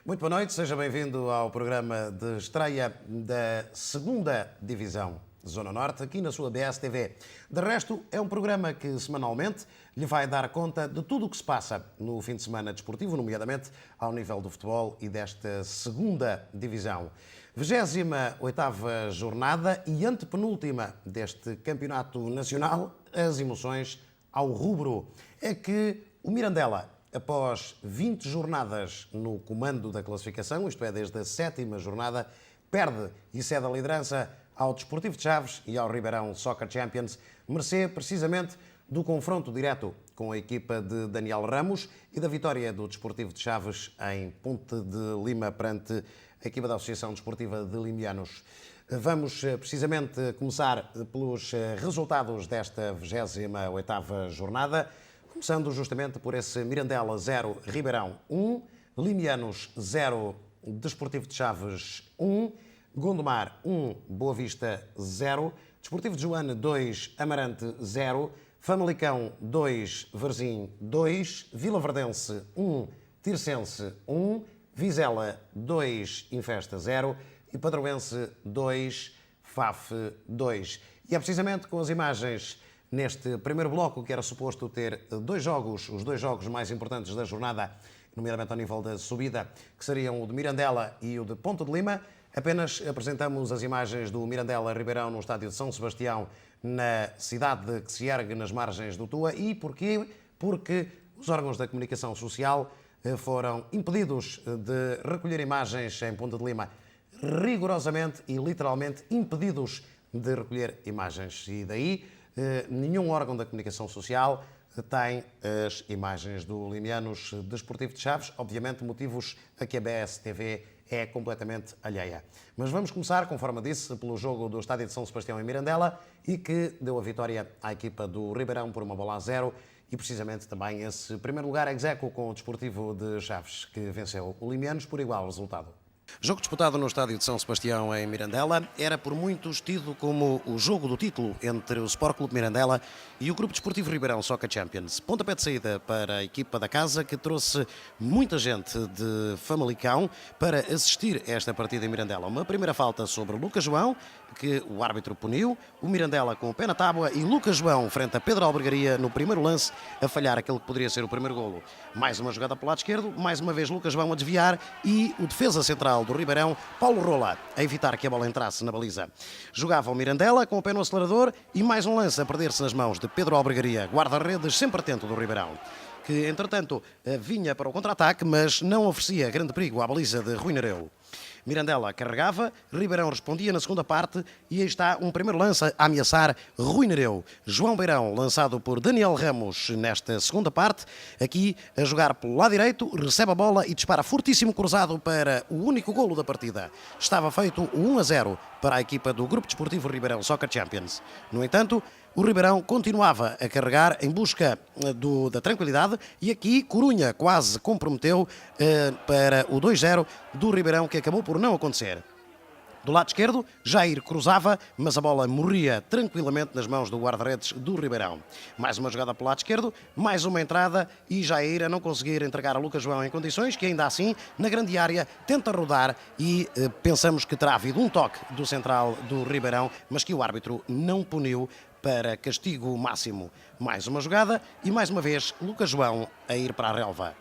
Muito boa noite, seja bem-vindo ao programa de estreia da segunda Divisão Zona Norte, aqui na sua BSTV. De resto, é um programa que semanalmente lhe vai dar conta de tudo o que se passa no fim de semana desportivo, nomeadamente ao nível do futebol e desta segunda Divisão. 28ª jornada e antepenúltima deste campeonato nacional, as emoções ao rubro. É que o Mirandela, após 20 jornadas no comando da classificação, isto é, desde a 7ª jornada, perde e cede a liderança ao Desportivo de Chaves e ao Ribeirão Soccer Champions, mercê precisamente do confronto direto com a equipa de Daniel Ramos e da vitória do Desportivo de Chaves em Ponte de Lima perante a equipa da Associação Desportiva de Limianos. Vamos precisamente começar pelos resultados desta 28ª jornada, começando justamente por esse Mirandela 0, Ribeirão 1, Limianos 0, Desportivo de Chaves 1, Gondomar 1, Boa Vista 0, Desportivo de Joana 2, Amarante 0, Famalicão 2, Varzim 2, Vila Verdense 1, Tirsense 1, Vizela 2, Infesta 0 e Padroense 2, FAF 2. E é precisamente com as imagens neste primeiro bloco, que era suposto ter dois jogos, os dois jogos mais importantes da jornada, nomeadamente ao nível da subida, que seriam o de Mirandela e o de Ponte de Lima. Apenas apresentamos as imagens do Mirandela Ribeirão no estádio de São Sebastião, na cidade que se ergue nas margens do Tua. E porquê? Porque os órgãos da comunicação social foram impedidos de recolher imagens em Ponte de Lima, rigorosamente e literalmente impedidos de recolher imagens. E daí nenhum órgão da comunicação social tem as imagens do Limianos Desportivo de Chaves, obviamente motivos a que a BSTV é completamente alheia. Mas vamos começar, conforme disse, pelo jogo do Estádio de São Sebastião em Mirandela e que deu a vitória à equipa do Ribeirão por 1-0 e precisamente também esse primeiro lugar ex-aequo com o Desportivo de Chaves, que venceu o Limianos por igual resultado. Jogo disputado no estádio de São Sebastião em Mirandela, era por muitos tido como o jogo do título entre o Sport Clube Mirandela e o Grupo Desportivo Ribeirão Soccer Champions. Pontapé de saída para a equipa da casa, que trouxe muita gente de Famalicão para assistir a esta partida em Mirandela. Uma primeira falta sobre Lucas João, que o árbitro puniu, o Mirandela com o pé na tábua e Lucas João frente a Pedro Albergaria no primeiro lance a falhar aquele que poderia ser o primeiro golo. Mais uma jogada pelo lado esquerdo, mais uma vez Lucas João a desviar e o defesa central do Ribeirão, Paulo Rola, a evitar que a bola entrasse na baliza. Jogava o Mirandela com o pé no acelerador e mais um lance a perder-se nas mãos de Pedro Albergaria, guarda-redes sempre atento do Ribeirão, que entretanto vinha para o contra-ataque, mas não oferecia grande perigo à baliza de Rui Nereu. Mirandela carregava, Ribeirão respondia na segunda parte e aí está um primeiro lance a ameaçar Rui Nereu. João Beirão, lançado por Daniel Ramos nesta segunda parte, aqui a jogar pelo lado direito, recebe a bola e dispara fortíssimo cruzado para o único golo da partida. Estava feito o 1-0 para a equipa do Grupo Desportivo Ribeirão Soccer Champions. No entanto, o Ribeirão continuava a carregar em busca da tranquilidade e aqui Corunha quase comprometeu para o 2-0 do Ribeirão, que acabou por não acontecer. Do lado esquerdo, Jair cruzava, mas a bola morria tranquilamente nas mãos do guarda-redes do Ribeirão. Mais uma jogada pelo lado esquerdo, mais uma entrada e Jair a não conseguir entregar a Lucas João em condições, que ainda assim, na grande área, tenta rodar e pensamos que terá havido um toque do central do Ribeirão, mas que o árbitro não puniu para castigo máximo. Mais uma jogada e mais uma vez Lucas João a ir para a relva.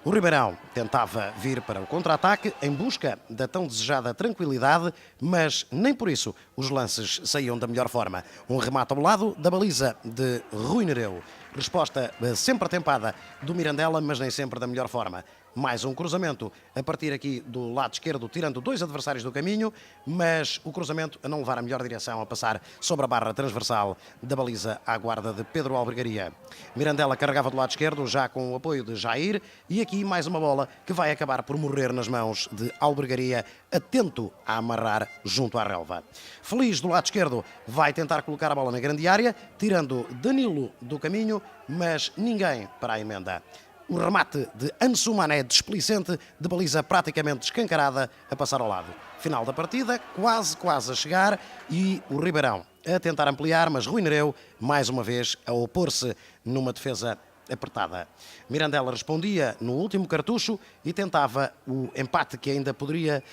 O Ribeirão tentava vir para o contra-ataque em busca da tão desejada tranquilidade, mas nem por isso os lances saíam da melhor forma. Um remate ao lado da baliza de Rui Nereu. Resposta sempre atempada do Mirandela, mas nem sempre da melhor forma. Mais um cruzamento a partir aqui do lado esquerdo, tirando dois adversários do caminho, mas o cruzamento a não levar a melhor direção, a passar sobre a barra transversal da baliza à guarda de Pedro Albergaria. Mirandela carregava do lado esquerdo, já com o apoio de Jair, e aqui mais uma bola que vai acabar por morrer nas mãos de Albergaria, atento a amarrar junto à relva. Feliz do lado esquerdo vai tentar colocar a bola na grande área, tirando Danilo do caminho, mas ninguém para a emenda. O remate de Ansu Mané desplicente, de baliza praticamente escancarada, a passar ao lado. Final da partida, quase a chegar, e o Ribeirão a tentar ampliar, mas Rui Nereu, mais uma vez, a opor-se numa defesa apertada. Mirandela respondia no último cartucho e tentava o empate que ainda poderia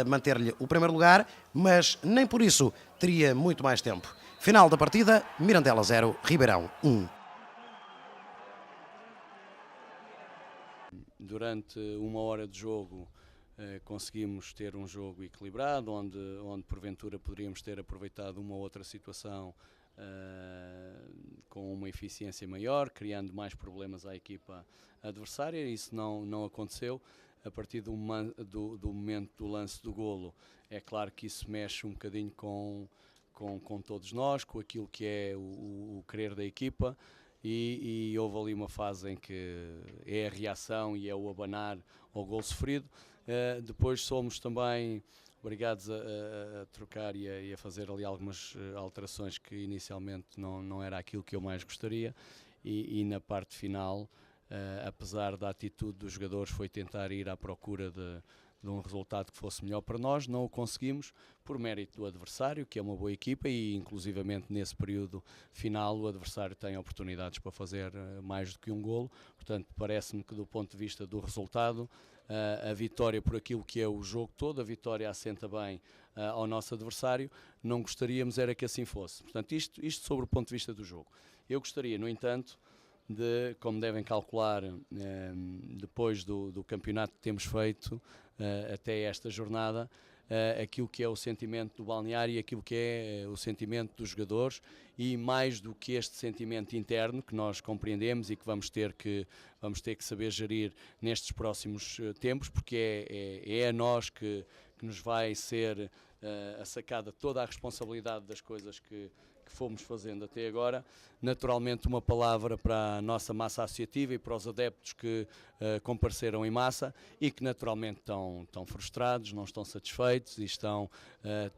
manter-lhe o primeiro lugar, mas nem por isso teria muito mais tempo. Final da partida, Mirandela 0, Ribeirão 1. Durante uma hora de jogo conseguimos ter um jogo equilibrado, onde porventura poderíamos ter aproveitado uma outra situação com uma eficiência maior, criando mais problemas à equipa adversária. Isso não aconteceu. A partir do momento do lance do golo, é claro que isso mexe um bocadinho com todos nós, com aquilo que é o querer da equipa. E houve ali uma fase em que é a reação e é o abanar ao gol sofrido. Depois somos também obrigados a trocar e a fazer ali algumas alterações que inicialmente não era aquilo que eu mais gostaria, e na parte final, apesar da atitude dos jogadores, foi tentar ir à procura de um resultado que fosse melhor para nós. Não o conseguimos por mérito do adversário, que é uma boa equipa, e inclusivamente nesse período final o adversário tem oportunidades para fazer mais do que um golo. Portanto, parece-me que do ponto de vista do resultado, a vitória por aquilo que é o jogo todo, a vitória assenta bem ao nosso adversário. Não gostaríamos era que assim fosse. Portanto, isto sobre o ponto de vista do jogo. Eu gostaria, no entanto, como devem calcular, depois do campeonato que temos feito até esta jornada, aquilo que é o sentimento do balneário e aquilo que é o sentimento dos jogadores, e mais do que este sentimento interno que nós compreendemos e que vamos ter que saber gerir nestes próximos tempos, porque é a nós que nos vai ser assacada toda a responsabilidade das coisas que fomos fazendo até agora. Naturalmente, uma palavra para a nossa massa associativa e para os adeptos que compareceram em massa e que naturalmente estão frustrados, não estão satisfeitos e estão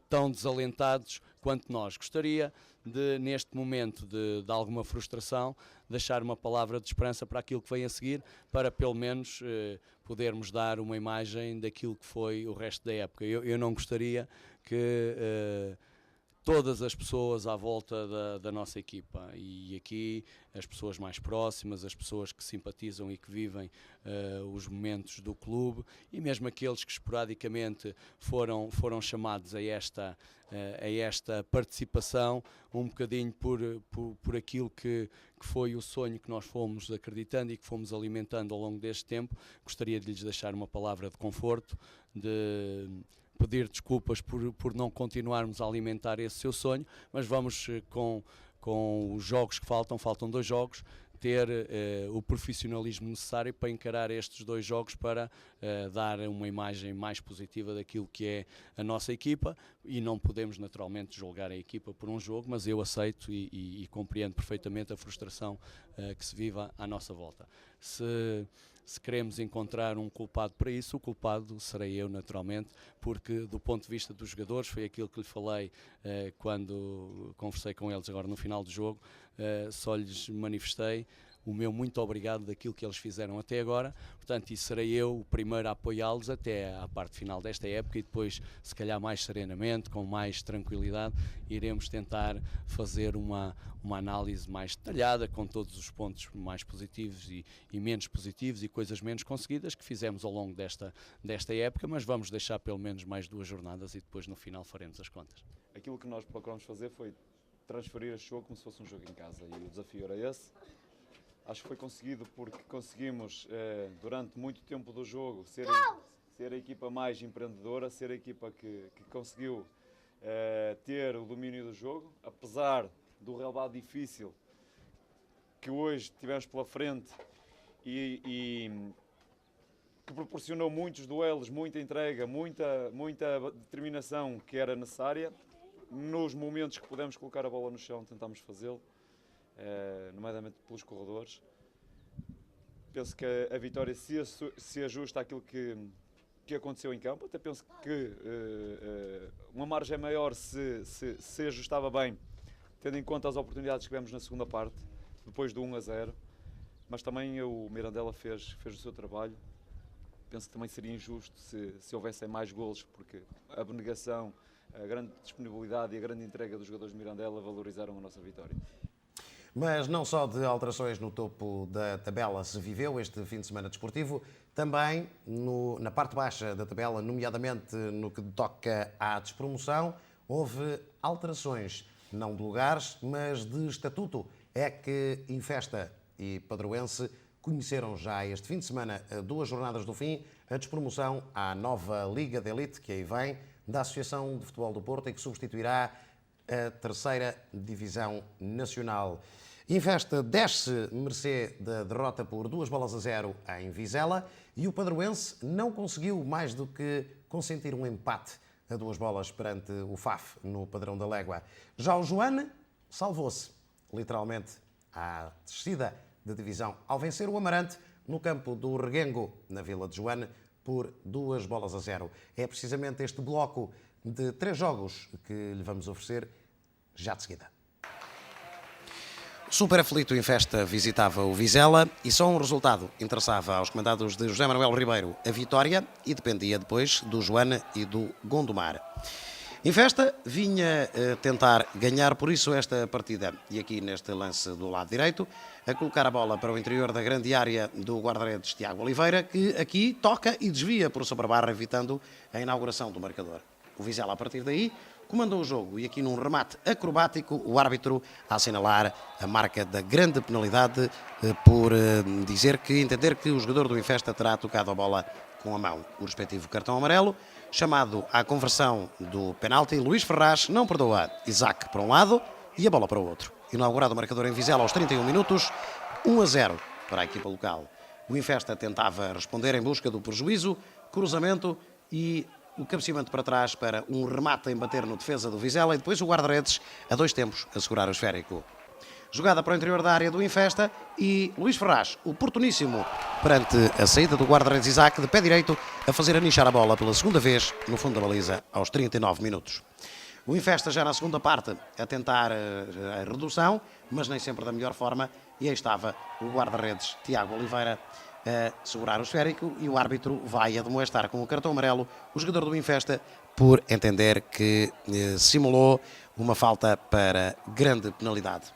tão desalentados quanto nós. Gostaria de, neste momento de alguma frustração, deixar uma palavra de esperança para aquilo que vem a seguir, para pelo menos podermos dar uma imagem daquilo que foi o resto da época. Eu não gostaria que todas as pessoas à volta da nossa equipa, e aqui as pessoas mais próximas, as pessoas que simpatizam e que vivem os momentos do clube, e mesmo aqueles que esporadicamente foram chamados a esta participação, um bocadinho por aquilo que foi o sonho que nós fomos acreditando e que fomos alimentando ao longo deste tempo. Gostaria de lhes deixar uma palavra de conforto, de pedir desculpas por não continuarmos a alimentar esse seu sonho, mas vamos com os jogos que faltam 2 jogos, ter o profissionalismo necessário para encarar estes 2 jogos, para dar uma imagem mais positiva daquilo que é a nossa equipa. E não podemos naturalmente julgar a equipa por um jogo, mas eu aceito e compreendo perfeitamente a frustração que se vive à nossa volta. Se queremos encontrar um culpado para isso, o culpado serei eu, naturalmente, porque do ponto de vista dos jogadores, foi aquilo que lhe falei quando conversei com eles agora no final do jogo, só lhes manifestei o meu muito obrigado daquilo que eles fizeram até agora. Portanto, e serei eu o primeiro a apoiá-los até à parte final desta época, e depois, se calhar mais serenamente, com mais tranquilidade, iremos tentar fazer uma análise mais detalhada, com todos os pontos mais positivos e menos positivos, e coisas menos conseguidas que fizemos ao longo desta época, mas vamos deixar pelo menos mais 2 jornadas e depois no final faremos as contas. Aquilo que nós procuramos fazer foi transferir este jogo como se fosse um jogo em casa, e o desafio era esse. Acho que foi conseguido, porque conseguimos, durante muito tempo do jogo, ser a equipa mais empreendedora, ser a equipa que conseguiu ter o domínio do jogo, apesar do relevado difícil que hoje tivemos pela frente e que proporcionou muitos duelos, muita entrega, muita determinação que era necessária. Nos momentos que pudemos colocar a bola no chão, tentámos fazê-lo, nomeadamente pelos corredores. Penso que a vitória se ajusta àquilo que aconteceu em campo. Até penso que uma margem maior se ajustava bem, tendo em conta as oportunidades que tivemos na segunda parte, depois do 1-0. Mas também o Mirandela fez o seu trabalho. Penso que também seria injusto se houvessem mais golos, porque a abnegação, a grande disponibilidade e a grande entrega dos jogadores de Mirandela valorizaram a nossa vitória. Mas não só de alterações no topo da tabela se viveu este fim de semana desportivo, também na parte baixa da tabela, nomeadamente no que toca à despromoção, houve alterações, não de lugares, mas de estatuto. É que Infesta e Padroense conheceram já este fim de semana, a 2 jornadas do fim, a despromoção à nova Liga de Elite, que aí vem, da Associação de Futebol do Porto e que substituirá a 3ª Divisão Nacional. Infesta desce mercê da derrota por 2-0 em Vizela e o Padroense não conseguiu mais do que consentir um empate a 2 bolas perante o FAF no Padrão da Légua. Já o Joane salvou-se, literalmente, à descida da divisão ao vencer o Amarante no campo do Reguengo, na Vila de Joane, por 2-0. É precisamente este bloco de 3 jogos que lhe vamos oferecer já de seguida. Super aflito Infesta visitava o Vizela e só um resultado interessava aos comandados de José Manuel Ribeiro, a vitória, e dependia depois do Joana e do Gondomar. Infesta vinha tentar ganhar, por isso esta partida, e aqui neste lance do lado direito, a colocar a bola para o interior da grande área do guarda-redes Tiago Oliveira, que aqui toca e desvia por sobre a barra, evitando a inauguração do marcador. O Vizela, a partir daí, comandou o jogo e aqui num remate acrobático, o árbitro a assinalar a marca da grande penalidade por dizer que entender que o jogador do Infesta terá tocado a bola com a mão. O respectivo cartão amarelo, chamado à conversão do penalti, Luís Ferraz não perdoa Isaac para um lado e a bola para o outro. Inaugurado o marcador em Vizela aos 31 minutos, 1-0 para a equipa local. O Infesta tentava responder em busca do prejuízo, cruzamento e o cabeceamento para trás para um remate a embater no defesa do Vizela e depois o guarda-redes a 2 tempos a segurar o esférico. Jogada para o interior da área do Infesta e Luís Ferraz, oportuníssimo perante a saída do guarda-redes Isaac, de pé direito, a fazer anichar a bola pela segunda vez no fundo da baliza aos 39 minutos. O Infesta já na segunda parte a tentar a redução, mas nem sempre da melhor forma, e aí estava o guarda-redes Tiago Oliveira a segurar o esférico e o árbitro vai admoestar com o cartão amarelo o jogador do Infesta por entender que simulou uma falta para grande penalidade.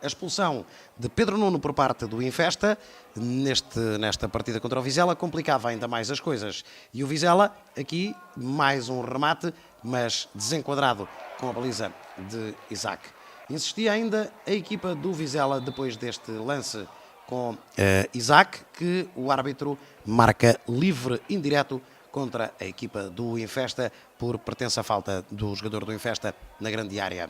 A expulsão de Pedro Nuno por parte do Infesta nesta partida contra o Vizela complicava ainda mais as coisas e o Vizela aqui mais um remate, mas desenquadrado com a baliza de Isaac. Insistia ainda a equipa do Vizela depois deste lance com Isaac, que o árbitro marca livre indireto contra a equipa do Infesta por pertença à falta do jogador do Infesta na grande área.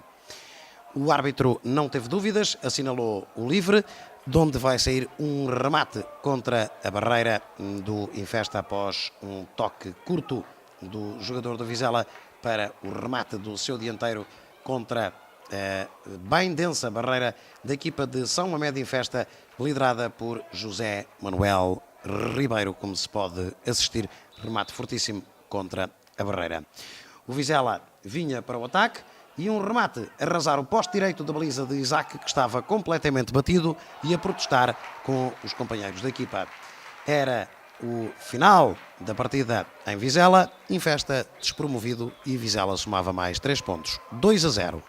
O árbitro não teve dúvidas, assinalou o livre, de onde vai sair um remate contra a barreira do Infesta após um toque curto do jogador do Vizela para o remate do seu dianteiro contra bem densa barreira da equipa de São Mamede Infesta, liderada por José Manuel Ribeiro, como se pode assistir, remate fortíssimo contra a barreira. O Vizela vinha para o ataque e um remate a arrasar o poste direito da baliza de Isaac, que estava completamente batido e a protestar com os companheiros da equipa. Era o final da partida em Vizela, Infesta despromovido e Vizela somava mais 3 pontos, 2-0.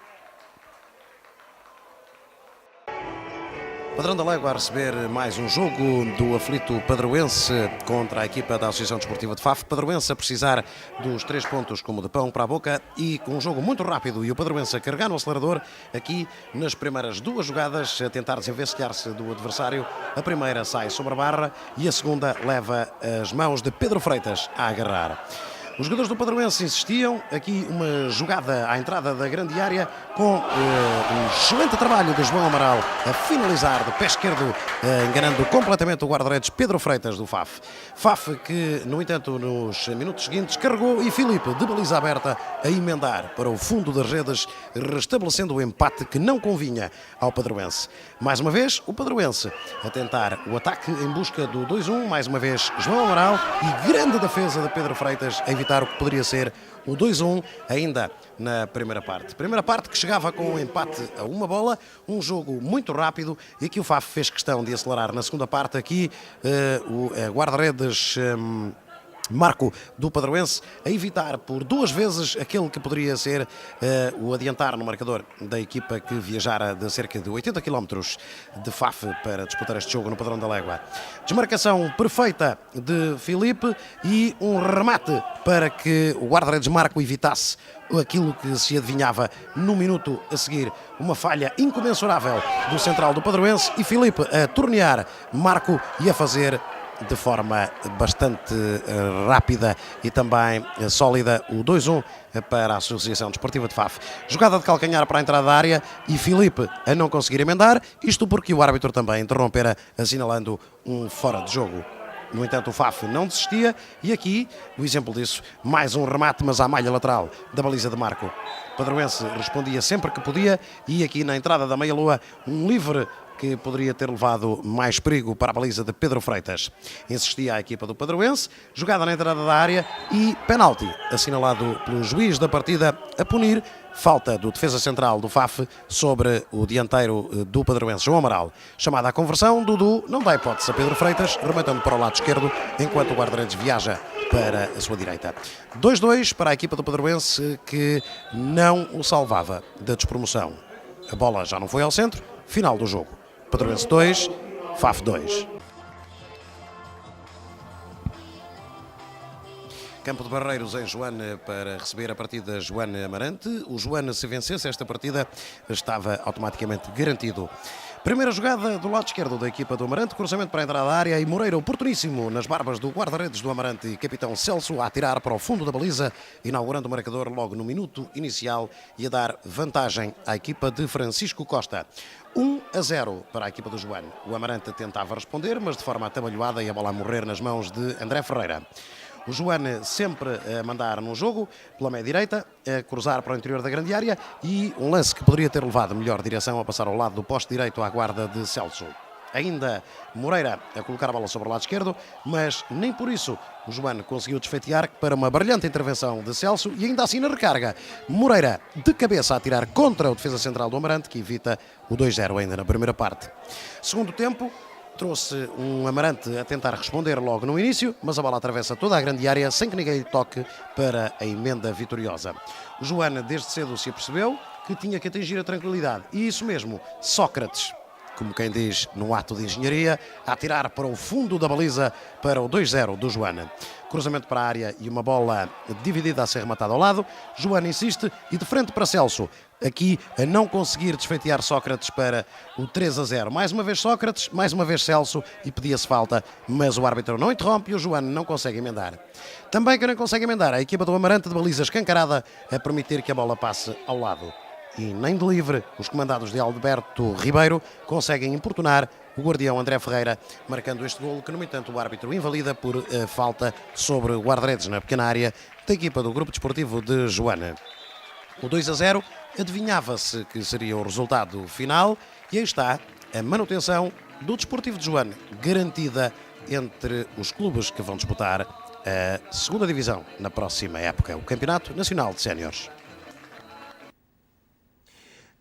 Padrão da Légua a receber mais um jogo do aflito Padroense contra a equipa da Associação Desportiva de Faf. Padroense a precisar dos 3 pontos como de pão para a boca e com um jogo muito rápido e o Padroense a carregar no acelerador aqui nas primeiras 2 jogadas a tentar desenvencilhar-se do adversário. A primeira sai sobre a barra e a segunda leva as mãos de Pedro Freitas a agarrar. Os jogadores do Padroense insistiam, aqui uma jogada à entrada da grande área com um excelente trabalho de João Amaral a finalizar de pé esquerdo, enganando completamente o guarda-redes Pedro Freitas do Faf. Faf que, no entanto, nos minutos seguintes carregou e Filipe, de baliza aberta, a emendar para o fundo das redes, restabelecendo o empate que não convinha ao Padroense. Mais uma vez, o Padroense a tentar o ataque em busca do 2-1, mais uma vez João Amaral e grande defesa de Pedro Freitas a evitar o que poderia ser o 2-1 ainda na primeira parte. Primeira parte que chegava com um empate a 1 bola, um jogo muito rápido e que o Faf fez questão de acelerar na segunda parte. Aqui o guarda-redes Marco do Padroense a evitar por 2 vezes aquele que poderia ser o adiantar no marcador da equipa que viajara de cerca de 80 km de Faf para disputar este jogo no Padrão da Légua. Desmarcação perfeita de Filipe e um remate para que o guarda-redes Marco evitasse aquilo que se adivinhava no minuto a seguir. Uma falha incomensurável do central do Padroense e Filipe a tornear Marco e a fazer de forma bastante rápida e também sólida o 2-1 para a Associação Desportiva de Faf. Jogada de calcanhar para a entrada da área e Filipe a não conseguir emendar, isto porque o árbitro também interrompera assinalando um fora de jogo. No entanto, o Faf não desistia e aqui, o exemplo disso, mais um remate, mas à malha lateral da baliza de Marco. O Padroense respondia sempre que podia e aqui na entrada da meia-lua, um livre que poderia ter levado mais perigo para a baliza de Pedro Freitas. Insistia a equipa do Padroense, jogada na entrada da área e penalti, assinalado pelo juiz da partida a punir falta do defesa central do Faf sobre o dianteiro do Padroense, João Amaral. Chamada à conversão, Dudu não dá hipótese a Pedro Freitas, rematando para o lado esquerdo, enquanto o guarda-redes viaja para a sua direita. 2-2 para a equipa do Padroense, que não o salvava da despromoção. A bola já não foi ao centro, final do jogo. Padroense 2, Faf 2. Campo de Barreiros em Joane para receber a partida Joane Amarante. O Joane, se vencesse esta partida, estava automaticamente garantido. Primeira jogada do lado esquerdo da equipa do Amarante, cruzamento para a entrada da área e Moreira oportuníssimo nas barbas do guarda-redes do Amarante e capitão Celso a atirar para o fundo da baliza, inaugurando o marcador logo no minuto inicial e a dar vantagem à equipa de Francisco Costa. 1-0 para a equipa do Joane. O Amarante tentava responder, mas de forma atabalhoada e a bola a morrer nas mãos de André Ferreira. O Joane sempre a mandar no jogo, pela meia-direita, a cruzar para o interior da grande área e um lance que poderia ter levado melhor direção a passar ao lado do poste direito à guarda de Celso. Ainda Moreira a colocar a bola sobre o lado esquerdo, mas nem por isso o Joane conseguiu desfeitear para uma brilhante intervenção de Celso e ainda assim na recarga. Moreira de cabeça a atirar contra o defesa central do Amarante, que evita o 2-0 ainda na primeira parte. Segundo tempo, trouxe um Amarante a tentar responder logo no início, mas a bola atravessa toda a grande área sem que ninguém lhe toque para a emenda vitoriosa. O Joane desde cedo se apercebeu que tinha que atingir a tranquilidade e isso mesmo, Sócrates, como quem diz no ato de engenharia, a atirar para o fundo da baliza para o 2-0 do Joane. Cruzamento para a área e uma bola dividida a ser rematada ao lado. Joane insiste e de frente para Celso. Aqui a não conseguir desfeitear Sócrates para o 3-0. Mais uma vez Sócrates, mais uma vez Celso e pedia-se falta, mas o árbitro não interrompe e o Joane não consegue emendar. Também que não consegue emendar a equipa do Amarante de baliza escancarada a permitir que a bola passe ao lado. E nem de livre, os comandados de Alberto Ribeiro conseguem importunar o guardião André Ferreira, marcando este golo que, no entanto, o árbitro invalida por falta sobre o guarda-redes na pequena área da equipa do Grupo Desportivo de Joana. O 2-0 adivinhava-se que seria o resultado final e aí está a manutenção do Desportivo de Joana, garantida entre os clubes que vão disputar a segunda divisão na próxima época, o Campeonato Nacional de Séniores.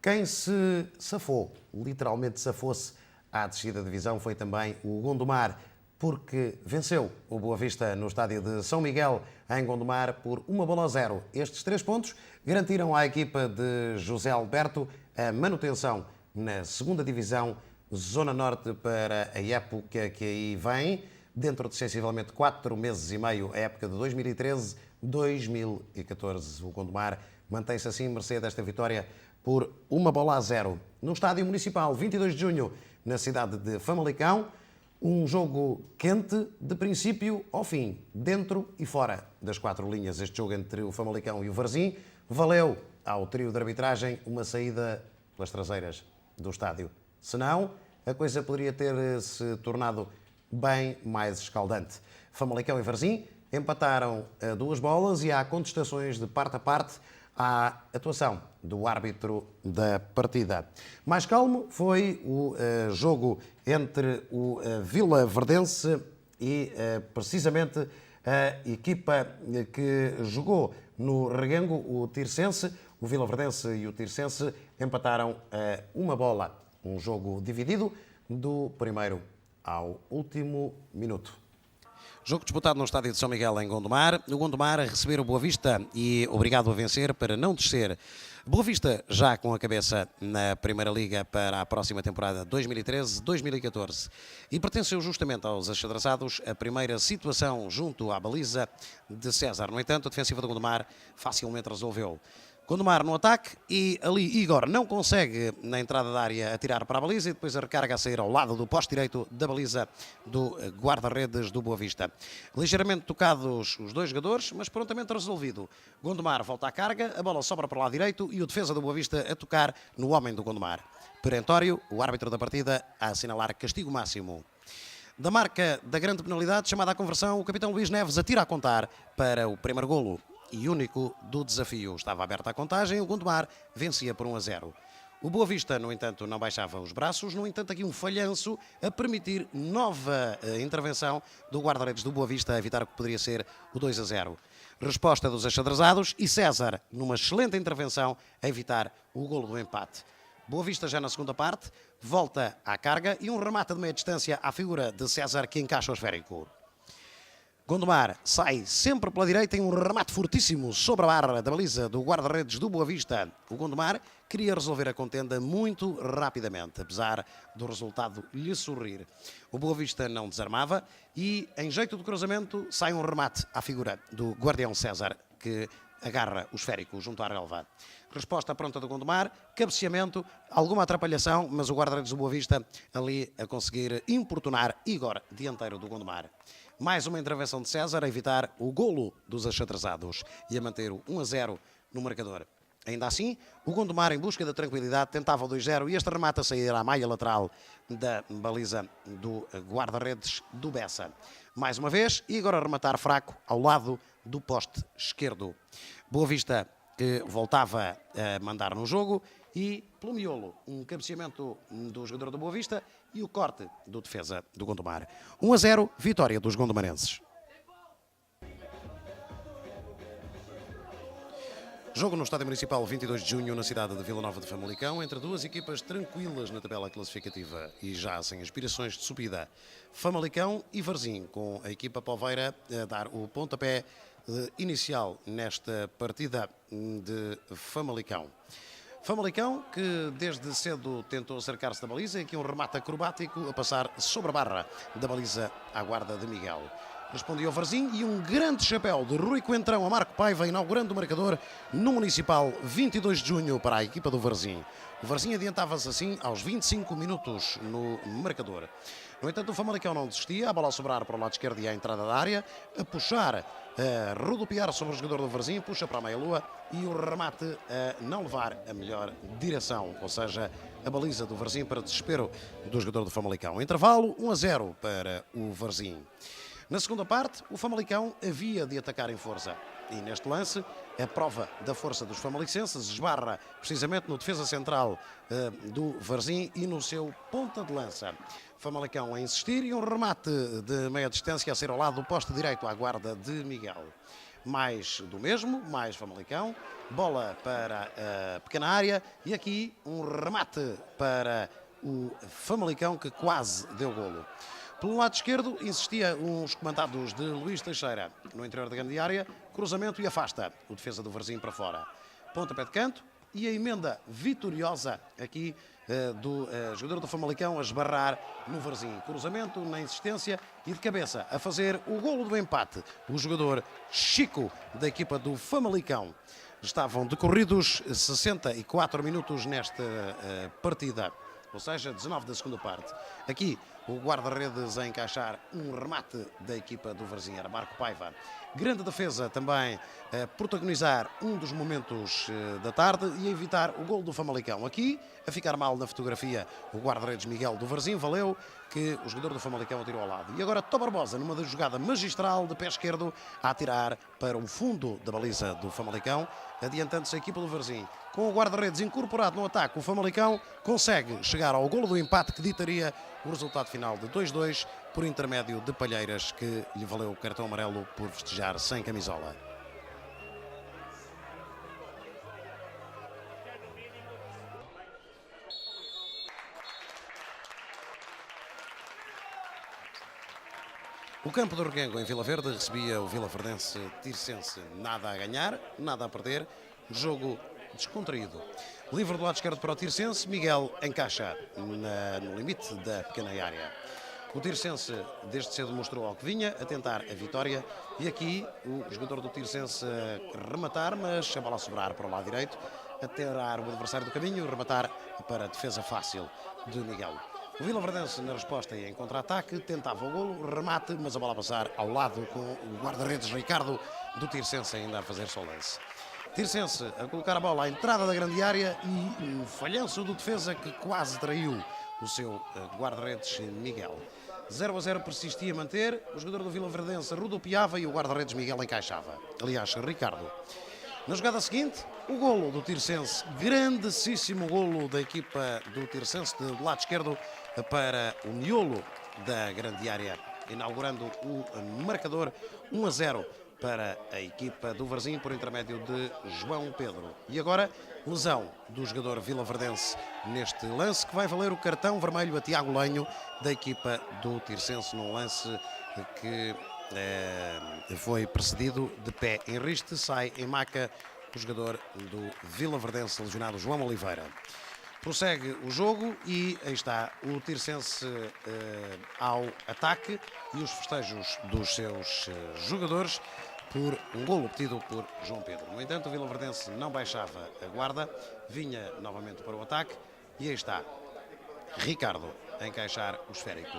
Quem se safou, literalmente safou-se à descida da divisão, foi também o Gondomar, porque venceu o Boa Vista no estádio de São Miguel, em Gondomar, por 1-0. Estes 3 pontos garantiram à equipa de José Alberto a manutenção na segunda divisão, Zona Norte, para a época que aí vem, dentro de sensivelmente 4 meses e meio, a época de 2013-2014. O Gondomar mantém-se assim, mercê desta vitória por 1-0 no Estádio Municipal, 22 de junho, na cidade de Famalicão. Um jogo quente de princípio ao fim, dentro e fora das 4 linhas. Este jogo entre o Famalicão e o Varzim valeu ao trio de arbitragem uma saída pelas traseiras do estádio. Senão, a coisa poderia ter se tornado bem mais escaldante. Famalicão e Varzim empataram a 2 bolas e há contestações de parte a parte à atuação do árbitro da partida. Mais calmo foi o jogo entre o Vila Verdense e precisamente a equipa que jogou no Reguengo, o Tirsense. O Vila Verdense e o Tirsense empataram a 1 bola. Um jogo dividido do primeiro ao último minuto. Jogo disputado no estádio de São Miguel, em Gondomar. O Gondomar a receber o Boa Vista e obrigado a vencer para não descer. Boa Vista já com a cabeça na Primeira Liga para a próxima temporada 2013-2014. E pertenceu justamente aos achadrezados a primeira situação junto à baliza de César. No entanto, a defensiva do Gondomar facilmente resolveu. Gondomar no ataque e ali Igor não consegue na entrada da área atirar para a baliza e depois a recarga a sair ao lado do poste direito da baliza do guarda-redes do Boa Vista. Ligeiramente tocados os dois jogadores, mas prontamente resolvido. Gondomar volta à carga, a bola sobra para o lado direito e o defesa do Boa Vista a tocar no homem do Gondomar. Perentório, o árbitro da partida, a assinalar castigo máximo. Da marca da grande penalidade, chamada à conversão, o capitão Luís Neves atira a contar para o primeiro golo e único do desafio. Estava aberta a contagem, o Gondomar vencia por 1-0. O Boa Vista, no entanto, não baixava os braços, no entanto aqui um falhanço a permitir nova intervenção do guarda-redes do Boa Vista a evitar o que poderia ser o 2-0. Resposta dos achadrezados e César, numa excelente intervenção, a evitar o golo do empate. Boa Vista já na segunda parte, volta à carga e um remate de meia distância à figura de César que encaixa o esférico. Gondomar sai sempre pela direita em um remate fortíssimo sobre a barra da baliza do guarda-redes do Boa Vista. O Gondomar queria resolver a contenda muito rapidamente, apesar do resultado lhe sorrir. O Boa Vista não desarmava e, em jeito de cruzamento, sai um remate à figura do guardião César, que agarra o esférico junto à relva. Resposta pronta do Gondomar, cabeceamento, alguma atrapalhação, mas o guarda-redes do Boa Vista ali a conseguir importunar Igor, dianteiro do Gondomar. Mais uma intervenção de César a evitar o golo dos achadrezados e a manter o 1-0 no marcador. Ainda assim, o Gondomar, em busca da tranquilidade, tentava o 2-0 e este remate a sair à malha lateral da baliza do guarda-redes do Bessa. Mais uma vez, Igor a rematar fraco ao lado do poste esquerdo. Boa Vista que voltava a mandar no jogo e, pelo miolo, um cabeceamento do jogador do Boa Vista e o corte do defesa do Gondomar. 1-0, vitória dos gondomarenses. Jogo no Estádio Municipal 22 de junho na cidade de Vila Nova de Famalicão, entre duas equipas tranquilas na tabela classificativa e já sem aspirações de subida. Famalicão e Varzim, com a equipa poveira a dar o pontapé inicial nesta partida de Famalicão. Famalicão que desde cedo tentou acercar-se da baliza e aqui um remate acrobático a passar sobre a barra da baliza à guarda de Miguel. Respondia o Varzim e um grande chapéu de Rui Coentrão a Marco Paiva inaugurando o marcador no Municipal 22 de junho para a equipa do Varzim. O Varzim adiantava-se assim aos 25 minutos no marcador. No entanto, o Famalicão não desistia, a bola a sobrar para o lado esquerdo e à entrada da área, a puxar, a rodopiar sobre o jogador do Varzim, puxa para a meia-lua e o remate a não levar a melhor direção, ou seja, a baliza do Varzim para desespero do jogador do Famalicão. Intervalo 1-0 para o Varzim. Na segunda parte, o Famalicão havia de atacar em força. E neste lance, a prova da força dos famalicenses esbarra precisamente no defesa central do Varzim e no seu ponta de lança. Famalicão a insistir e um remate de meia distância a ser ao lado do poste direito à guarda de Miguel. Mais do mesmo, mais Famalicão, bola para a pequena área e aqui um remate para o Famalicão que quase deu golo. Pelo lado esquerdo, insistia uns comandados de Luís Teixeira. No interior da grande área, cruzamento e afasta o defesa do Varzim para fora. Pontapé de canto e a emenda vitoriosa aqui do jogador do Famalicão a esbarrar no Varzim. Cruzamento na insistência e de cabeça a fazer o golo do empate. O jogador Chico da equipa do Famalicão. Estavam decorridos 64 minutos nesta partida. Ou seja, 19 da segunda parte. Aqui, o guarda-redes a encaixar um remate da equipa do Varzim, era Marco Paiva. Grande defesa também a protagonizar um dos momentos da tarde e a evitar o golo do Famalicão. Aqui, a ficar mal na fotografia, o guarda-redes Miguel do Varzim, valeu que o jogador do Famalicão atirou ao lado. E agora Tó Barbosa, numa jogada magistral de pé esquerdo, a atirar para o fundo da baliza do Famalicão, adiantando-se a equipa do Varzim. Com o guarda-redes incorporado no ataque, o Famalicão consegue chegar ao golo do empate que ditaria o resultado final de 2-2 por intermédio de Palheiras, que lhe valeu o cartão amarelo por festejar sem camisola. O campo do Reguengo, em Vila Verde, recebia o Vilaverdense Tirsense. Nada a ganhar, nada a perder. Jogo descontraído. Livre do lado esquerdo para o Tirsense, Miguel encaixa no limite da pequena área. O Tirsense desde cedo mostrou ao que vinha, a tentar a vitória. E aqui o jogador do Tirsense a rematar, mas a bola a sobrar para o lado direito, a tirar o adversário do caminho, rematar para a defesa fácil de Miguel. O Vilaverdense, na resposta e em contra-ataque, tentava o golo, remate, mas a bola a passar ao lado com o guarda-redes Ricardo do Tirsense ainda a fazer só lance. Tirsense a colocar a bola à entrada da grande área e um falhanço do defesa que quase traiu o seu guarda-redes Miguel. 0-0 persistia a manter, o jogador do Vilaverdense rodopiava e o guarda-redes Miguel encaixava. Aliás, Ricardo. Na jogada seguinte, o golo do Tirsense, grandíssimo golo da equipa do Tirsense do lado esquerdo para o miolo da grande área, inaugurando o marcador 1-0 para a equipa do Varzim por intermédio de João Pedro. E agora, lesão do jogador vilaverdense neste lance que vai valer o cartão vermelho a Tiago Lenho da equipa do Tirsense num lance que foi precedido de pé em riste, sai em maca o jogador do Vilaverdense lesionado João Oliveira. Prossegue o jogo e aí está o Tirsense ao ataque e os festejos dos seus jogadores por um golo obtido por João Pedro. No entanto, o Vilaverdense não baixava a guarda, vinha novamente para o ataque e aí está Ricardo a encaixar o esférico.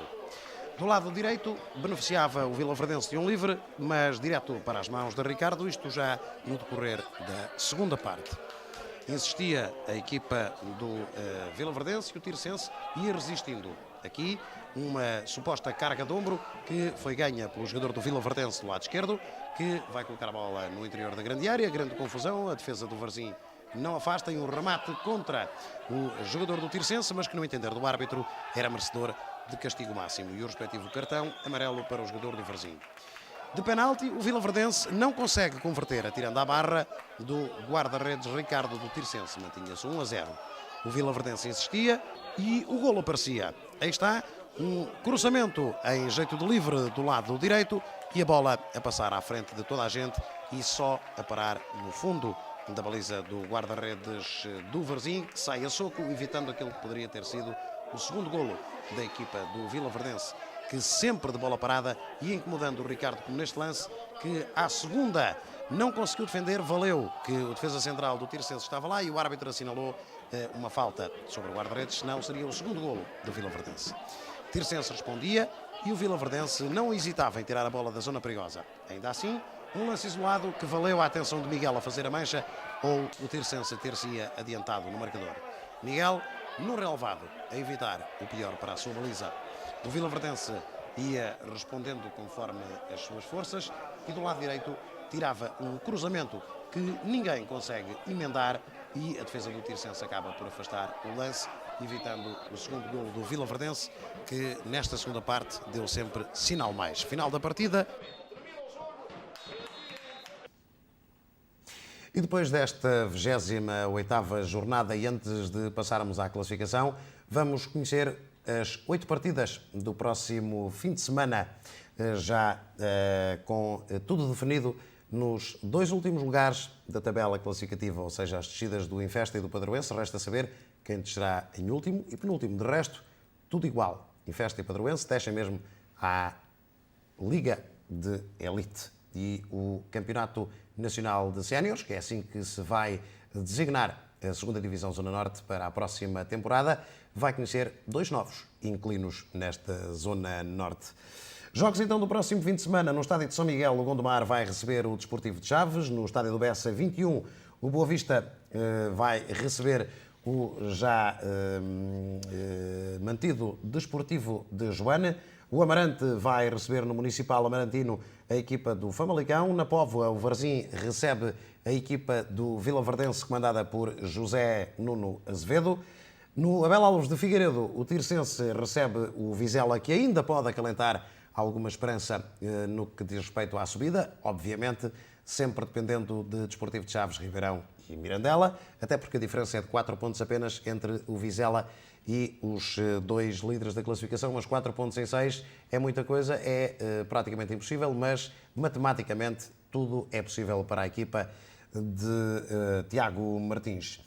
Do lado direito, beneficiava o Vilaverdense de um livre, mas direto para as mãos de Ricardo, isto já no decorrer da segunda parte. Insistia a equipa do Vilaverdense e o Tirsense ia resistindo. Aqui, uma suposta carga de ombro que foi ganha pelo jogador do Vilaverdense do lado esquerdo, que vai colocar a bola no interior da grande área, grande confusão, a defesa do Varzim não afasta e um remate contra o jogador do Tirsense, mas que no entender do árbitro era merecedor de castigo máximo e o respectivo cartão amarelo para o jogador do Varzim. De penalti, o Vilaverdense não consegue converter, atirando à barra do guarda-redes Ricardo do Tirsense. Mantinha-se 1-0. O Vilaverdense insistia e o golo aparecia. Aí está, um cruzamento em jeito de livre do lado direito e a bola a passar à frente de toda a gente e só a parar no fundo da baliza do guarda-redes do Varzim, que sai a soco, evitando aquele que poderia ter sido o segundo golo da equipa do Vilaverdense, que sempre de bola parada e incomodando o Ricardo, como neste lance, que à segunda não conseguiu defender, valeu que o defesa central do Tirsense estava lá e o árbitro assinalou uma falta sobre o guarda-redes, senão seria o segundo golo do Vilaverdense. Tirsense respondia e o Vilaverdense não hesitava em tirar a bola da zona perigosa. Ainda assim, um lance isolado que valeu a atenção de Miguel a fazer a mancha ou o Tirsense ter-se adiantado no marcador. Miguel, no relevado, a evitar o pior para a sua baliza. O Vilaverdense ia respondendo conforme as suas forças e do lado direito tirava um cruzamento que ninguém consegue emendar e a defesa do Tirsense acaba por afastar o lance, evitando o segundo golo do Vilaverdense, que nesta segunda parte deu sempre sinal mais. Final da partida. E depois desta 28ª jornada e antes de passarmos à classificação, vamos conhecer as 8 partidas do próximo fim de semana, já com tudo definido nos 2 últimos lugares da tabela classificativa, ou seja, as descidas do Infesta e do Padroense. Resta saber quem descerá em último e penúltimo. De resto, tudo igual. Infesta e Padroense descem mesmo à Liga de Elite e o Campeonato Nacional de Séniores, que é assim que se vai designar a 2ª Divisão Zona Norte para a próxima temporada, vai conhecer 2 novos inquilinos nesta Zona Norte. Jogos então do próximo fim de semana. No estádio de São Miguel, o Gondomar vai receber o Desportivo de Chaves. No estádio do Bessa, 21, o Boa Vista vai receber o já mantido Desportivo de Joane. O Amarante vai receber no Municipal Amarantino a equipa do Famalicão. Na Póvoa, o Varzim recebe a equipa do Vilaverdense, comandada por José Nuno Azevedo. No Abel Alves de Figueiredo, o Tirsense recebe o Vizela, que ainda pode acalentar alguma esperança no que diz respeito à subida, obviamente, sempre dependendo de Desportivo de Chaves, Ribeirão e Mirandela, até porque a diferença é de 4 pontos apenas entre o Vizela e os dois líderes da classificação, mas 4 pontos em 6 é muita coisa, é praticamente impossível, mas matematicamente tudo é possível para a equipa de Tiago Martins.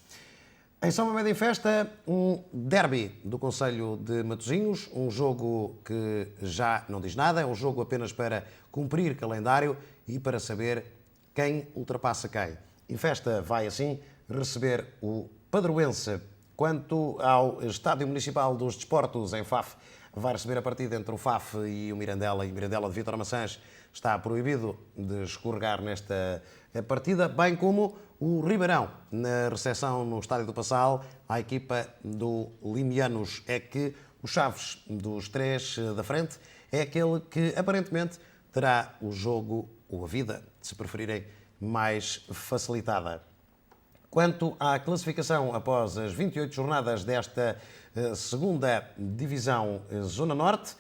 Em São Mamede em Festa, um derby do concelho de Matosinhos, um jogo que já não diz nada, é um jogo apenas para cumprir calendário e para saber quem ultrapassa quem. Em Festa vai assim receber o Padroense. Quanto ao Estádio Municipal dos Desportos, em Faf, vai receber a partida entre o Faf e o Mirandela, e o Mirandela de Vítor Maçãs está proibido de escorregar nesta partida, bem como o Ribeirão, na recepção no Estádio do Passal, à equipa do Limianos. É que o Chaves dos três da frente é aquele que aparentemente terá o jogo, ou a vida, se preferirem, mais facilitada. Quanto à classificação após as 28 jornadas desta segunda divisão Zona Norte,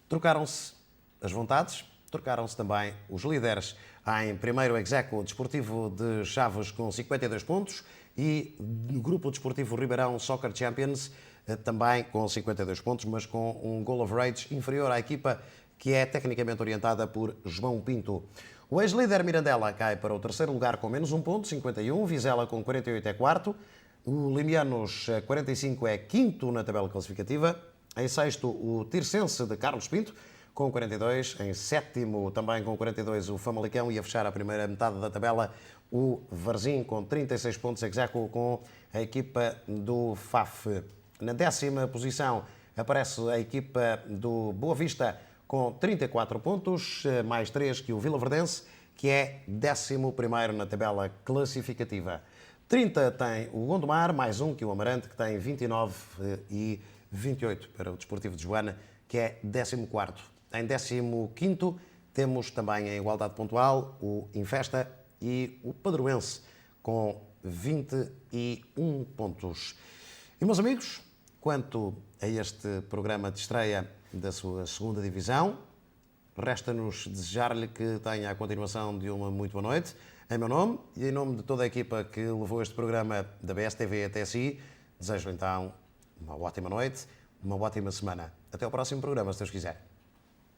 trocaram-se as vontades, trocaram-se também os líderes. Há em primeiro Execo Desportivo de Chaves com 52 pontos e o Grupo Desportivo Ribeirão Soccer Champions também com 52 pontos, mas com um goal average inferior à equipa que é tecnicamente orientada por João Pinto. O ex-líder Mirandela cai para o terceiro lugar com menos 1 ponto, 51. Vizela com 48 é quarto. O Limianos 45 é quinto na tabela classificativa. Em sexto, o Tirsense de Carlos Pinto com 42. Em sétimo, também com 42, o Famalicão. E a fechar a primeira metade da tabela, o Varzim com 36 pontos, execo com a equipa do FAF. Na décima posição aparece a equipa do Boa Vista com 34 pontos, mais 3 que o Vila Verdense, que é 11º na tabela classificativa. 30 tem o Gondomar, mais 1 que o Amarante, que tem 29 e 28 para o Desportivo de Joana, que é 14º. Em 15º temos também em igualdade pontual o Infesta e o Padroense, com 21 pontos. E, meus amigos, quanto a este programa de estreia da sua segunda divisão, resta-nos desejar-lhe que tenha a continuação de uma muito boa noite. Em meu nome e em nome de toda a equipa que levou este programa da BSTV até si, desejo então uma ótima noite, uma ótima semana. Até ao próximo programa, se Deus quiser.